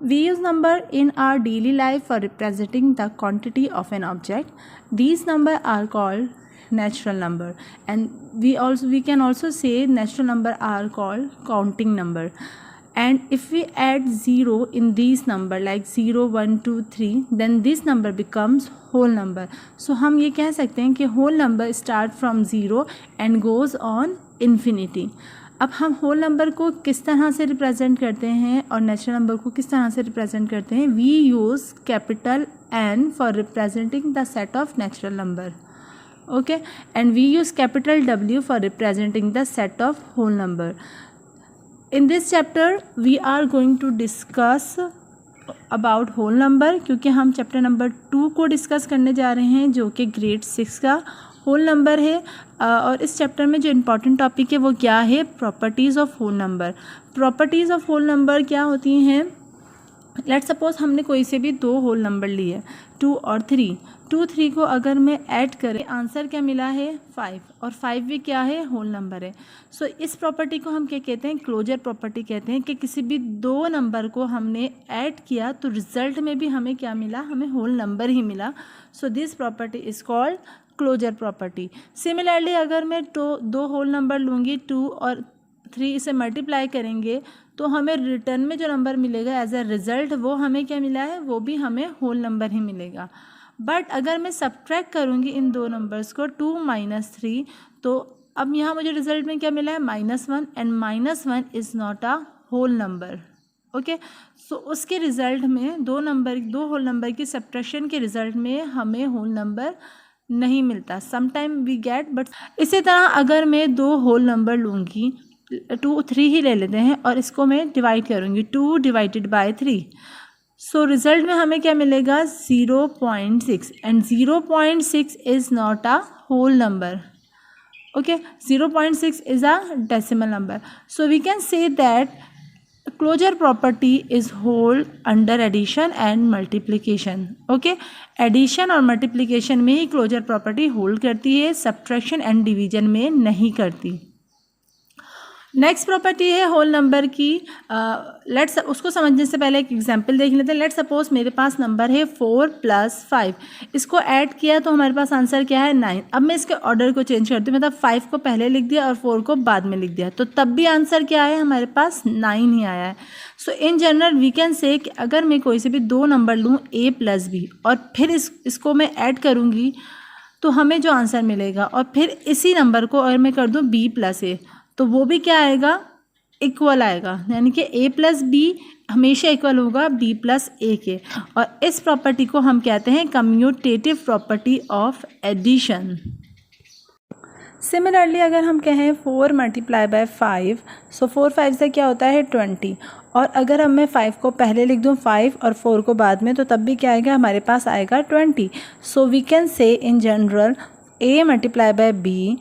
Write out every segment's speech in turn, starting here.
We use number in our daily life for representing the quantity of an object. These numbers are called natural number, and we can also say natural number are called counting number. And if we add 0 in these number like 0, 1, 2, 3, then this number becomes whole number. So हम ये कह सकते हैं कि whole number start from 0 and goes on infinity. अब हम whole number को किस तरह से रिप्रेजेंट करते हैं और नेचुरल नंबर को किस तरह से रिप्रेजेंट करते हैं? We use capital N for representing the set of natural number, okay, and we use capital W for representing the set of whole number. In this chapter we are going to discuss about whole number, क्योंकि हम chapter number 2 को discuss करने जा रहे हैं जो कि grade 6 का होल नंबर है. और इस चैप्टर में जो इम्पॉर्टेंट टॉपिक है वो क्या है? Properties of whole number. Properties of whole number क्या होती हैं? लेट्स सपोज हमने कोई से भी 2 होल नंबर लिए, 2 और 3. 2, 3 को अगर मैं ऐड करें, आंसर क्या मिला है? 5, और 5 भी क्या है? होल नंबर है. सो इस प्रॉपर्टी को हम क्या कहते हैं? क्लोजर प्रॉपर्टी कहते हैं कि किसी भी 2 नंबर को हमने ऐड किया तो रिजल्ट में भी हमें क्या मिला? हमें होल नंबर ही मिला. So this property is called closure property. Similarly अगर मैं 2 होल नंबर लूँगी, 2 और 3 इसे मल्टीप्लाई करेंगे तो हमें रिटर्न में जो नंबर मिलेगा एज अ रिज़ल्ट वो हमें क्या मिला है? वो भी हमें होल नंबर ही मिलेगा. बट अगर मैं सब्ट्रैक्ट करूँगी इन 2 नंबर्स को, 2 - 3, तो अब यहाँ मुझे रिज़ल्ट में क्या मिला है? -1, and -1 is not a whole number, okay. So उसके रिज़ल्ट में 2 होल नंबर की सब्ट्रैक्शन के रिज़ल्ट में हमें होल नंबर नहीं मिलता. समटाइम वी गेट, बट इसी तरह अगर मैं 2 होल नंबर लूँगी, 2, 3 ही ले लेते हैं, और इसको मैं डिवाइड करूँगी, 2 / 3. सो रिज़ल्ट में हमें क्या मिलेगा? 0.6, and 0.6 is not a whole number, okay. 0.6 is a decimal number. So we can say that closure property is hold under addition and multiplication, okay. Addition और मल्टीप्लिकेशन में ही क्लोजर प्रॉपर्टी होल्ड करती है, subtraction and division में नहीं करती. Next property है whole number की. लेट्स उसको समझने से पहले एक एग्जांपल देख लेते हैं. लेट्स सपोज मेरे पास नंबर है 4 + 5. इसको ऐड किया तो हमारे पास आंसर क्या है? 9. अब मैं इसके ऑर्डर को चेंज करती हूँ, मतलब 5 को पहले लिख दिया और 4 को बाद में लिख दिया, तो तब भी आंसर क्या है? हमारे पास 9 ही आया है. So in general we can say कि अगर मैं कोई से भी 2 नंबर लूँ, A + B, और फिर इसको मैं ऐड करूँगी तो हमें जो आंसर मिलेगा, और फिर इसी नंबर को अगर मैं कर दूँ B + A, तो वो भी क्या आएगा? इक्वल आएगा. यानी कि A + B हमेशा इक्वल होगा B + A के. और इस प्रॉपर्टी को हम कहते हैं commutative property of addition. Similarly अगर हम कहें 4 × 5, सो 4 5 से क्या होता है? 20. और अगर हम मैं 5 को पहले लिख दूँ 5 और 4 को बाद में, तो तब भी क्या आएगा? हमारे पास आएगा 20. सो वी कैन से इन जनरल A × B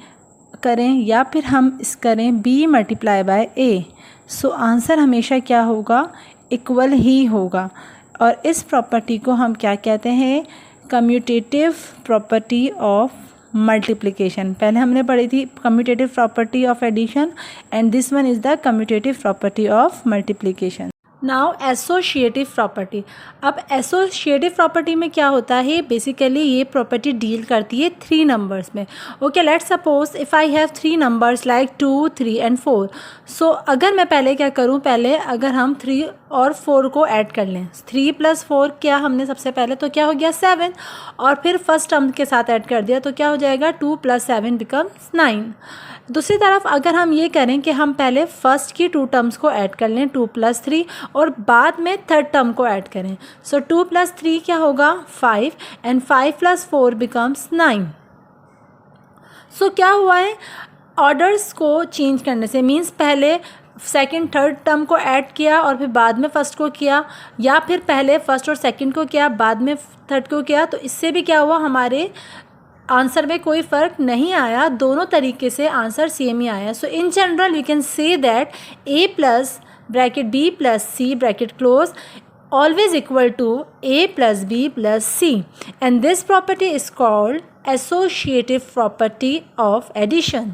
करें या फिर हम इस करें B × A. सो आंसर हमेशा क्या होगा? इक्वल ही होगा. और इस प्रॉपर्टी को हम क्या कहते हैं? Commutative property of multiplication. पहले हमने पढ़ी थी commutative property of addition, and this one is the commutative property of multiplication. Now associative property. अब एसोशिएटिव प्रॉपर्टी में क्या होता है? बेसिकली ये प्रॉपर्टी डील करती है 3 नंबर्स में, okay. Let's suppose if I have 3 numbers like 2, 3 and 4. सो अगर मैं पहले क्या करूँ? पहले अगर हम 3 और 4 को ऐड कर लें, 3 + 4 क्या हमने सबसे पहले, तो क्या हो गया? 7. और फिर फर्स्ट टर्म के साथ ऐड कर दिया तो क्या हो जाएगा? 2 + 7 becomes 9. दूसरी तरफ अगर हम ये करें कि हम पहले फर्स्ट की 2 टर्म्स को ऐड कर लें, 2 + 3, और बाद में थर्ड टर्म को ऐड करें, सो 2 + 3 क्या होगा? 5, एंड 5 + 4 becomes 9. सो क्या हुआ है? ऑर्डर्स को चेंज करने से, मीन्स पहले सेकंड थर्ड टर्म को ऐड किया और फिर बाद में फर्स्ट को किया, या फिर पहले फर्स्ट और सेकंड को किया बाद में थर्ड को किया, तो इससे भी क्या हुआ? हमारे आंसर में कोई फ़र्क नहीं आया, दोनों तरीके से आंसर सेम ही आया. So in general we can say that A + B + C bracket close always equal to A + B + C, and this property is called associative property of addition.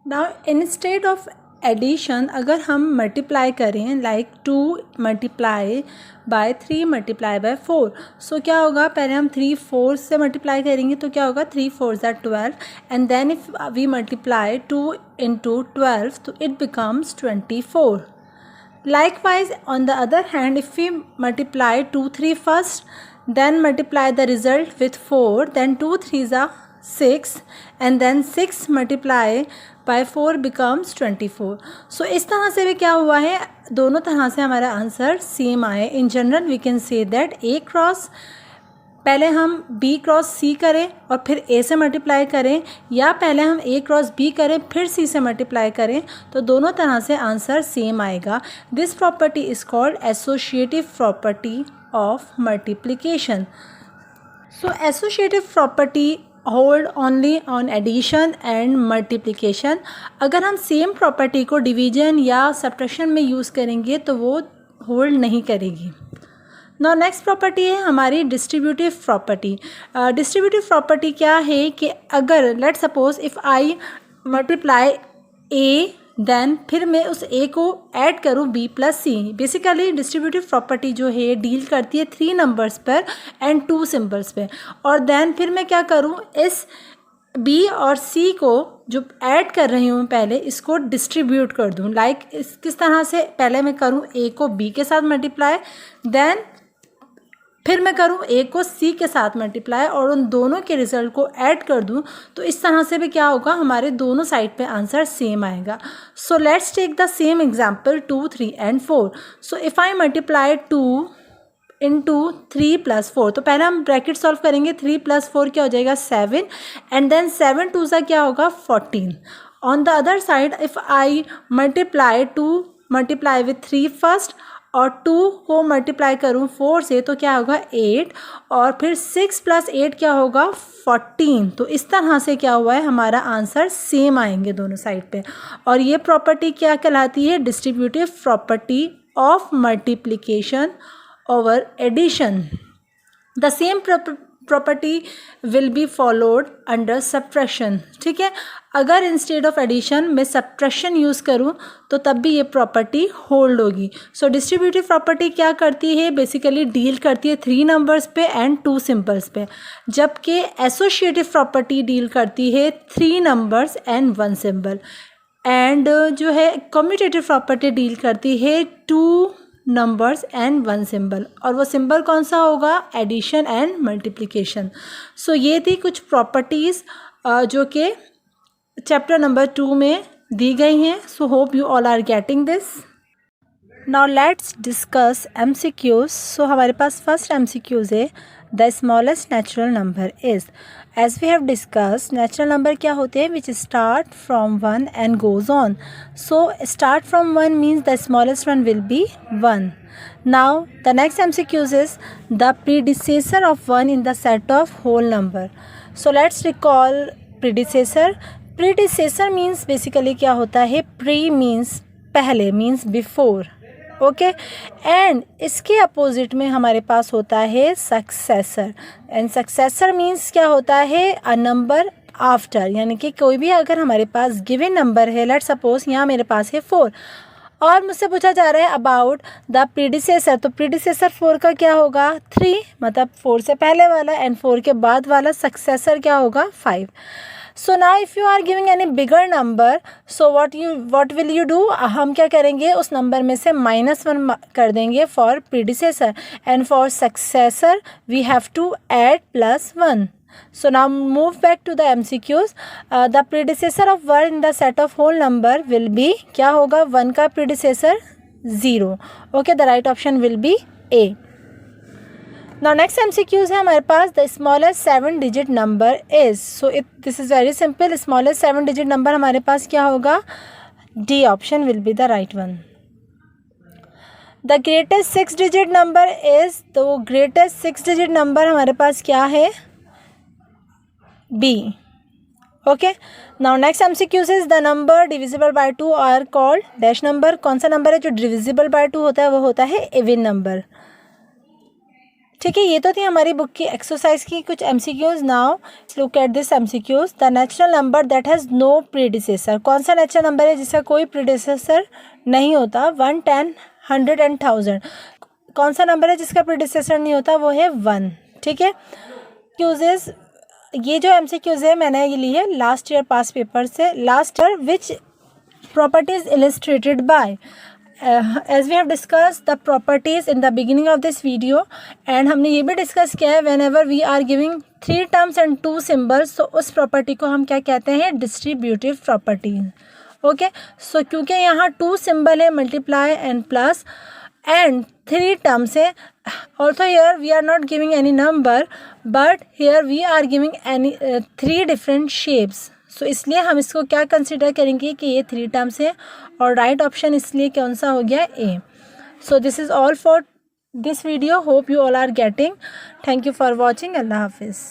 Now instead of addition अगर हम multiply करें like 2 multiply by 3 multiply by 4, so क्या होगा, पहले हम 3 4 से multiply करेंगे तो क्या होगा 3 4 are 12 and then if we multiply 2 into 12 तो it becomes 24. Likewise, on the other hand, if we multiply 2 3 first, then multiply the result with 4, then 2 3s are 6 and then 6 multiply by 4 becomes 24. So इस तरह से भी क्या हुआ है, दोनों तरह से हमारा आंसर सेम आए. In general we can say that A cross पहले हम B क्रॉस C करें और फिर A से मल्टीप्लाई करें, या पहले हम A क्रॉस B करें फिर C से मल्टीप्लाई करें, तो दोनों तरह से आंसर सेम आएगा. This property is called associative property of multiplication. So associative property hold only on addition and multiplication. अगर हम सेम प्रॉपर्टी को डिवीजन या सब्ट्रैक्शन में यूज़ करेंगे तो वो होल्ड नहीं करेगी. नाउ नेक्स्ट प्रॉपर्टी है हमारी डिस्ट्रीब्यूटिव प्रॉपर्टी. डिस्ट्रीब्यूटिव प्रॉपर्टी क्या है कि अगर let suppose if I multiply A then फिर मैं उस ए को ऐड करूँ B plus C. Basically distributive property जो है डील करती है 3 नंबर्स पर एंड 2 सिम्बल्स पे, और देन फिर मैं क्या करूँ, इस बी और सी को जो ऐड कर रही हूँ पहले इसको डिस्ट्रीब्यूट कर दूँ. लाइक इस किस तरह से, पहले मैं करूँ ए को बी के साथ मल्टीप्लाई, देन फिर मैं करूँ ए को सी के साथ मल्टीप्लाई और उन दोनों के रिजल्ट को ऐड कर दूँ. तो इस तरह से भी क्या होगा, हमारे दोनों साइड पे आंसर सेम आएगा. So let's take the same example 2 3 and 4. So if I multiply 2 into 3 plus 4, तो पहले हम ब्रैकेट सॉल्व करेंगे. 3 प्लस 4 क्या हो जाएगा 7 एंड देन 7 2 सा क्या होगा 14. On the other side if I multiply 2 multiply with 3 first और 2 को मल्टीप्लाई करूँ 4 से तो क्या होगा 8 और फिर 6 प्लस 8 क्या होगा 14. तो इस तरह से क्या हुआ है, हमारा आंसर सेम आएंगे दोनों साइड पे. और ये प्रॉपर्टी क्या कहलाती है, distributive property of multiplication over addition. The same property will be followed under subtraction. ठीक है, अगर इंस्टेड ऑफ एडिशन मैं सब्ट्रैक्शन यूज़ करूँ तो तब भी ये प्रॉपर्टी होल्ड होगी. सो डिस्ट्रीब्यूटिव प्रॉपर्टी क्या करती है, बेसिकली डील करती है 3 नंबर्स पे एंड 2 सिम्बल्स पे, जबकि एसोसिएटिव प्रॉपर्टी डील करती है 3 नंबर्स एंड 1 सिम्बल. एंड जो है कम्यूटेटिव प्रॉपर्टी डील करती है 2 नंबर्स एंड 1 सिंबल, और वो सिंबल कौन सा होगा, एडिशन एंड मल्टीप्लिकेशन. सो ये थी कुछ प्रॉपर्टीज़ जो कि चैप्टर नंबर 2 में दी गई हैं. So hope you all are getting this. Now let's discuss MCQs. So हमारे पास फर्स्ट MCQs है the smallest natural number is. As we have discuss natural number क्या होते हैं, which start from 1 and goes on. So start from 1 means the smallest one will be 1. Now the next MCQs is the predecessor of 1 in the set of whole number. So let's recall predecessor. Predecessor means basically क्या होता है, pre means पहले, means before. Okay, and इसके opposite में हमारे पास होता है successor. And successor means क्या होता है, अ नंबर आफ्टर. यानी कि कोई भी अगर हमारे पास गिवन नंबर है, लेट सपोज यहाँ मेरे पास है 4 और मुझसे पूछा जा रहा है अबाउट द प्रीडिसेसर, तो प्रीडिसेसर 4 का क्या होगा 3, मतलब 4 से पहले वाला, एंड 4 के बाद वाला सक्सेसर क्या होगा 5. So now if you are giving any bigger number, so what will you do, हम क्या करेंगे, उस नंबर में से -1 कर देंगे for predecessor, and for successor we have to add +1. So now move back to the MCQs. The predecessor of 1 in the set of whole number will be क्या होगा, 1 का predecessor 0. Okay, the right option will be A. Now next MCQs है हमारे पास the smallest 7 digit number is. So this is very simple. Smallest 7 digit number हमारे पास क्या होगा, D option will be the right one. The greatest 6 digit number is, तो greatest 6 digit number हमारे पास क्या है, B. Okay. Now next MCQ is the number divisible by 2 are called dash number. कौन सा number है जो divisible by 2 होता है, वो होता है even number. ठीक है, ये तो थी हमारी बुक की एक्सरसाइज की कुछ MCQs। Now look at this MCQs। The natural number that has no predecessor. कौन सा नेचुरल नंबर है जिसका कोई प्रीडिसेसर नहीं होता? 1, 10, 100 एंड 1000। कौन सा नंबर है जिसका प्रीडिसेसर नहीं होता? वो है 1। ठीक है, क्यूजेज ये जो MCQs है मैंने ये ली है लास्ट ईयर पास पेपर से। Last year which properties illustrated by as we have discussed the properties in the beginning of this video, and हमने ये भी डिस्कस किया है whenever we are giving 3 terms and 2 symbols, तो उस प्रॉपर्टी को हम क्या कहते हैं? Distributive property. ओके, सो क्योंकि यहाँ 2 सिंबल है, multiply and plus, and 3 terms है, also here we are not giving any number but here we are giving any 3 different shapes, सो इसलिए हम इसको क्या कंसिडर करेंगे कि ये 3 टर्म्स है, और राइट ऑप्शन इसलिए कौन सा हो गया? A. So this is all for this video, hope you all are getting. Thank you for watching. अल्लाह हाफिज़।